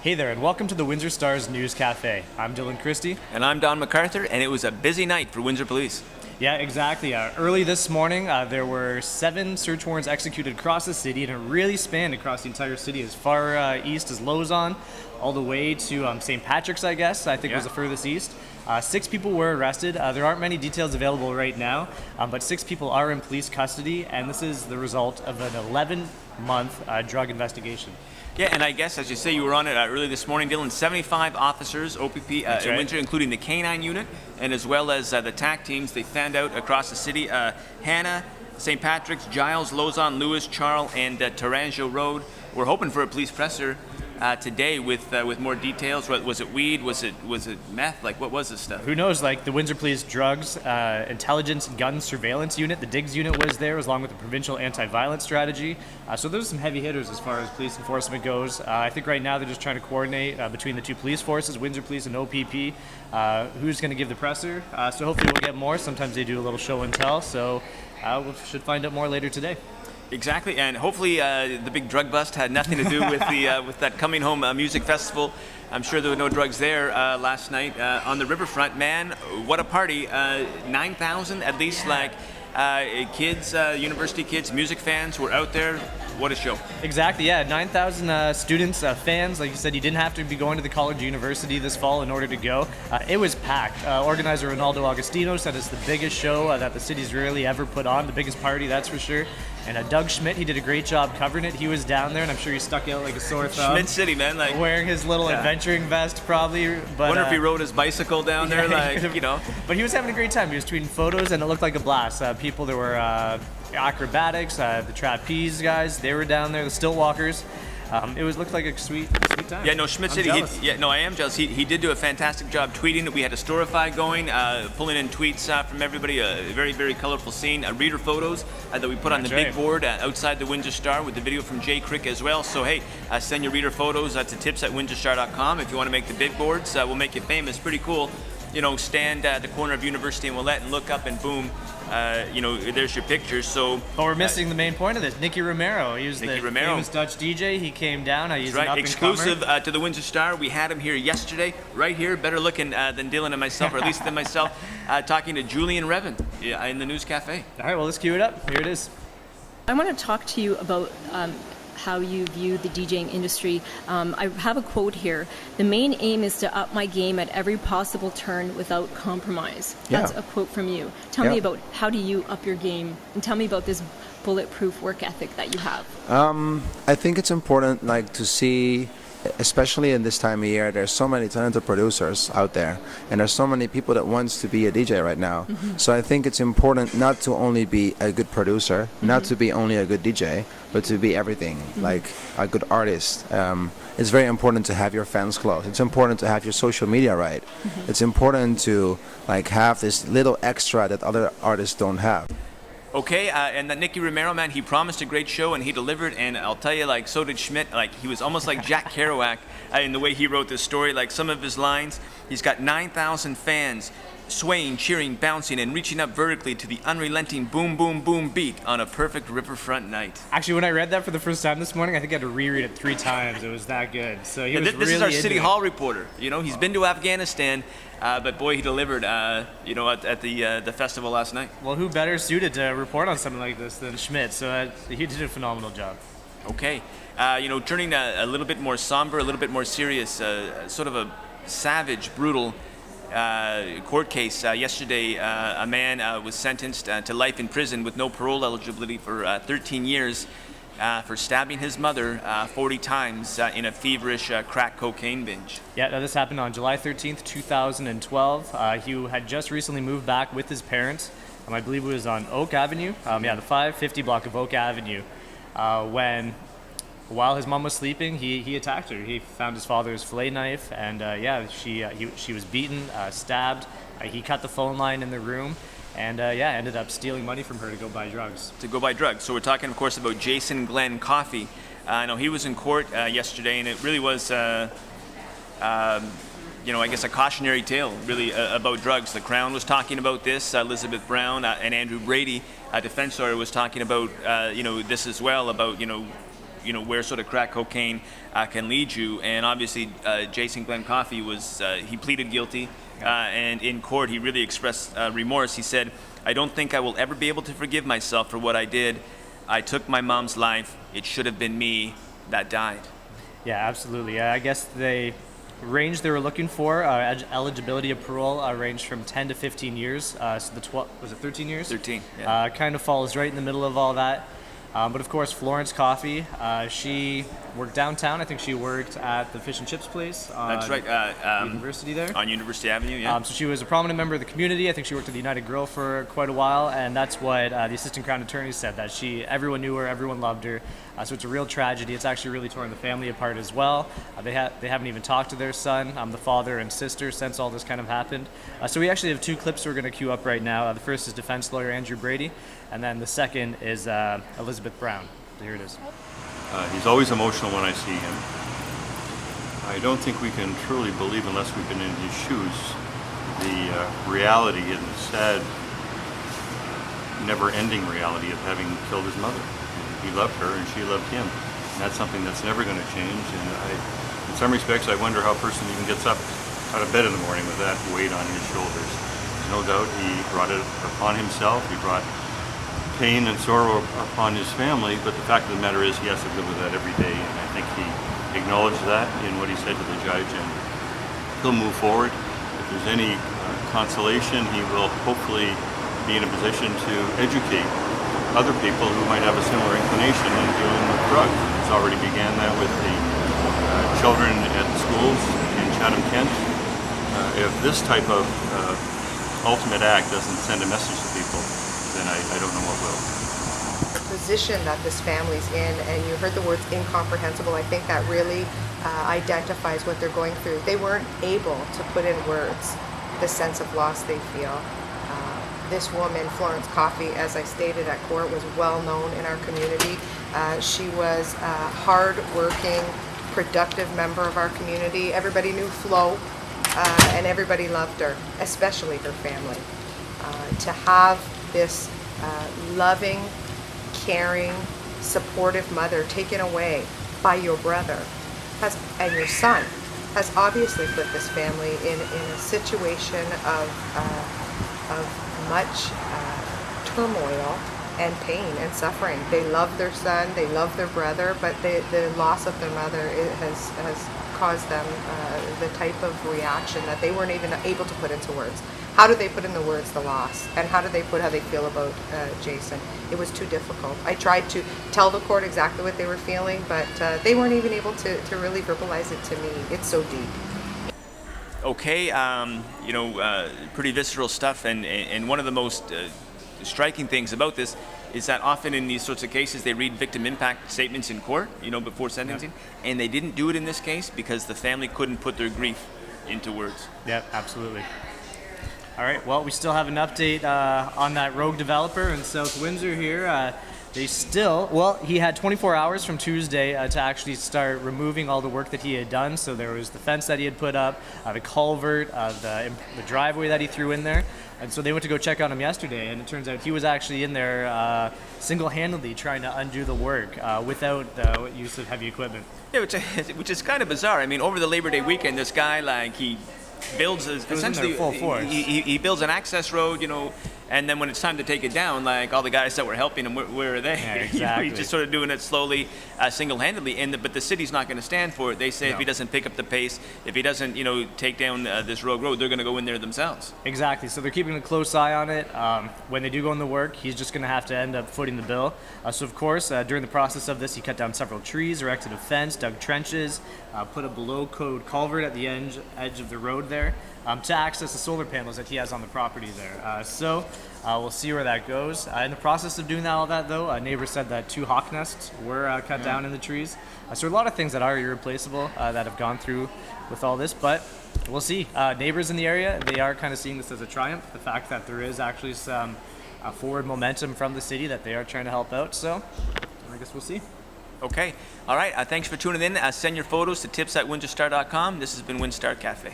Hey there, and welcome to the Windsor Star's News Cafe. I'm Dylan Kristy. And I'm Don McArthur, and it was a busy night for Windsor Police. Yeah, exactly. Early this morning, there were 7 search warrants executed across the city, and it really spanned across the entire city, as far east as Lausanne, all the way to St. Patrick's, I guess, I think was the furthest east. 6 people were arrested. There aren't many details available right now, but 6 people are in police custody, and this is the result of an 11-month drug investigation. Yeah, and I guess, as you say, you were on it early this morning, Dylan. 75 officers, OPP, in Windsor, including the K-9 unit, and as well as the TAC teams. They fanned out across the city. Hannah, St. Patrick's, Giles, Lausanne, Lewis, Charles, and Tarango Road. We're hoping for a police presser today with more details. Was it weed? Was it meth? Like, what was this stuff? Who knows? Like, the Windsor Police Drugs, Intelligence, Gun Surveillance Unit, the DIGS unit was there, along with the Provincial Anti-Violence Strategy. So those are some heavy hitters as far as police enforcement goes. I think right now they're just trying to coordinate between the 2 police forces, Windsor Police and OPP, who's going to give the presser. So hopefully we'll get more. Sometimes they do a little show and tell, so we should find out more later today. Exactly, and hopefully the big drug bust had nothing to do with the with that Coming Home music festival. I'm sure there were no drugs there last night on the riverfront. Man, what a party! 9,000 at least, kids, university kids, music fans were out there. What a show. Exactly, yeah. 9,000 students, fans. Like you said, you didn't have to be going to the college or university this fall in order to go. It was packed. Organizer Ronaldo Agostino said it's the biggest show that the city's really ever put on, the biggest party, that's for sure. And Doug Schmidt, he did a great job covering it. He was down there, and I'm sure he stuck out like a sore thumb. Schmidt City, man. Wearing his little adventuring vest, probably. But wonder if he rode his bicycle down there, But he was having a great time. He was tweeting photos, and it looked like a blast. People, there were acrobatics, the trapeze guys, they were down there, the stilt walkers. It looked like a sweet time. Yeah, no, Schmidt City. I am jealous. He did do a fantastic job tweeting. We had a Storify going, pulling in tweets from everybody. A very, very colorful scene. Reader photos that we put on the big board outside the Windsor Star with the video from Jay Crick as well. So hey, send your reader photos to tips@windsorstar.com if you want to make the big boards. We'll make you famous. Pretty cool. Stand at the corner of University and Willette and look up and boom. There's your pictures. So, but we're missing the main point of this. Nicky Romero. He was the famous Dutch DJ. He came down. He's an exclusive to the Windsor Star. We had him here yesterday, right here, better looking than Dylan and myself, or at least than myself, talking to Julian Revan in the News Cafe. All right, well, let's cue it up. Here it is. I want to talk to you about how you view the DJing industry. I have a quote here. The main aim is to up my game at every possible turn without compromise. That's a quote from you. Tell me about how do you up your game, and tell me about this bulletproof work ethic that you have. I think it's important to see, especially in this time of year, there's so many talented producers out there, and there's so many people that wants to be a DJ right now. So I think it's important not to only be a good producer, not to be only a good DJ, but to be everything, like a good artist. It's very important to have your fans close. It's important to have your social media right. It's important to have this little extra that other artists don't have. Okay, and that Nicky Romero, man, he promised a great show and he delivered, and I'll tell you, so did Schmidt. He was almost like Jack Kerouac in the way he wrote this story. Some of his lines, he's got 9,000 fans swaying, cheering, bouncing, and reaching up vertically to the unrelenting boom, boom, boom beat on a perfect riverfront night. Actually, when I read that for the first time this morning, I think I had to reread it 3 times. It was that good. So he was this really is our City Hall reporter. He's been to Afghanistan, but boy, he delivered. At the festival last night. Well, who better suited to report on something like this than Schmidt? So he did a phenomenal job. Okay, turning a little bit more somber, a little bit more serious, sort of a savage, brutal court case. Yesterday, a man was sentenced to life in prison with no parole eligibility for 13 years for stabbing his mother 40 times in a feverish crack cocaine binge. Yeah, this happened on July 13th, 2012. He had just recently moved back with his parents. I believe it was on Oak Avenue. The 550 block of Oak Avenue. While his mom was sleeping, he attacked her. He found his father's fillet knife, and she was beaten, stabbed. He cut the phone line in the room, and ended up stealing money from her to go buy drugs. So we're talking, of course, about Jason Glenn Coffey. I know he was in court yesterday, and it really was, I guess a cautionary tale, really, about drugs. The Crown was talking about this. Elizabeth Brown and Andrew Brady, a defense lawyer, was talking about, this as well, about, where sort of crack cocaine can lead you. And obviously, Jason Glenn Coffey he pleaded guilty, and in court he really expressed remorse. He said, "I don't think I will ever be able to forgive myself for what I did. I took my mom's life. It should have been me that died." Yeah, absolutely. I guess the range they were looking for, eligibility of parole, ranged from 10 to 15 years. So was it 13 years? 13, yeah. Kind of falls right in the middle of all that. But of course, Florence Coffey, she worked downtown. I think she worked at the fish and chips place on That's right. University there. On University Avenue, yeah. So she was a prominent member of the community. I think she worked at the United Grill for quite a while, and that's what the assistant crown attorney said, that everyone knew her, everyone loved her. So it's a real tragedy. It's actually really torn the family apart as well. They haven't even talked to their son, the father and sister, since all this kind of happened. So we actually have two clips we're going to queue up right now. The first is defense lawyer Andrew Brady, and then the second is Elizabeth Brown. So here it is. He's always emotional when I see him. I don't think we can truly believe, unless we've been in his shoes, the reality and the sad, never-ending reality of having killed his mother. He loved her and she loved him. And that's something that's never going to change. And in some respects, I wonder how a person even gets up out of bed in the morning with that weight on his shoulders. There's no doubt he brought it upon himself. He brought pain and sorrow upon his family, but the fact of the matter is he has to live with that every day. And I think he acknowledged that in what he said to the judge, and he'll move forward. If there's any consolation, he will hopefully be in a position to educate other people who might have a similar inclination in dealing with drugs. It's already began that with the children at schools in Chatham-Kent. If this type of ultimate act doesn't send a message to people, then I don't know what will. The position that this family's in, and you heard the words incomprehensible, I think that really identifies what they're going through. They weren't able to put in words the sense of loss they feel. This woman, Florence Coffey, as I stated at court, was well known in our community. She was a hard-working, productive member of our community. Everybody knew Flo, and everybody loved her, especially her family. To have this loving, caring, supportive mother taken away by your brother and your son has obviously put this family in a situation of much turmoil and pain and suffering. They love their son, they love their brother, but the loss of their mother has caused them the type of reaction that they weren't even able to put into words. How do they put into words the loss? And how do they put how they feel about Jason? It was too difficult. I tried to tell the court exactly what they were feeling, but they weren't even able to really verbalize it to me. It's so deep. Okay, pretty visceral stuff, and one of the most striking things about this is that often in these sorts of cases they read victim impact statements in court, before sentencing, and they didn't do it in this case because the family couldn't put their grief into words. Yeah, absolutely. All right, well, we still have an update on that rogue developer in South Windsor here. He had 24 hours from Tuesday to actually start removing all the work that he had done. So there was the fence that he had put up, the culvert, the driveway that he threw in there. And so they went to go check on him yesterday, and it turns out he was actually in there single-handedly trying to undo the work without the use of heavy equipment. Yeah, which is kind of bizarre. I mean, over the Labor Day weekend, this guy, he builds essentially full force. He builds an access road, and then when it's time to take it down, all the guys that were helping him, where are they? Yeah, exactly. He's just sort of doing it slowly, single-handedly. But the city's not going to stand for it. They say if he doesn't pick up the pace, if he doesn't, take down this road, they're going to go in there themselves. Exactly. So they're keeping a close eye on it. When they do go in the work, he's just going to have to end up footing the bill. So of course, during the process of this, he cut down several trees, erected a fence, dug trenches, put a below-code culvert at the edge of the road there to access the solar panels that he has on the property there. We'll see where that goes. In the process of doing all that, though, neighbors said that 2 hawk nests were cut down in the trees. So a lot of things that are irreplaceable that have gone through with all this, but we'll see. Neighbors in the area, they are kind of seeing this as a triumph, the fact that there is actually some forward momentum from the city that they are trying to help out. So I guess we'll see. Okay. All right. Thanks for tuning in. Send your photos to tips@windstar.com. This has been WinStar Cafe.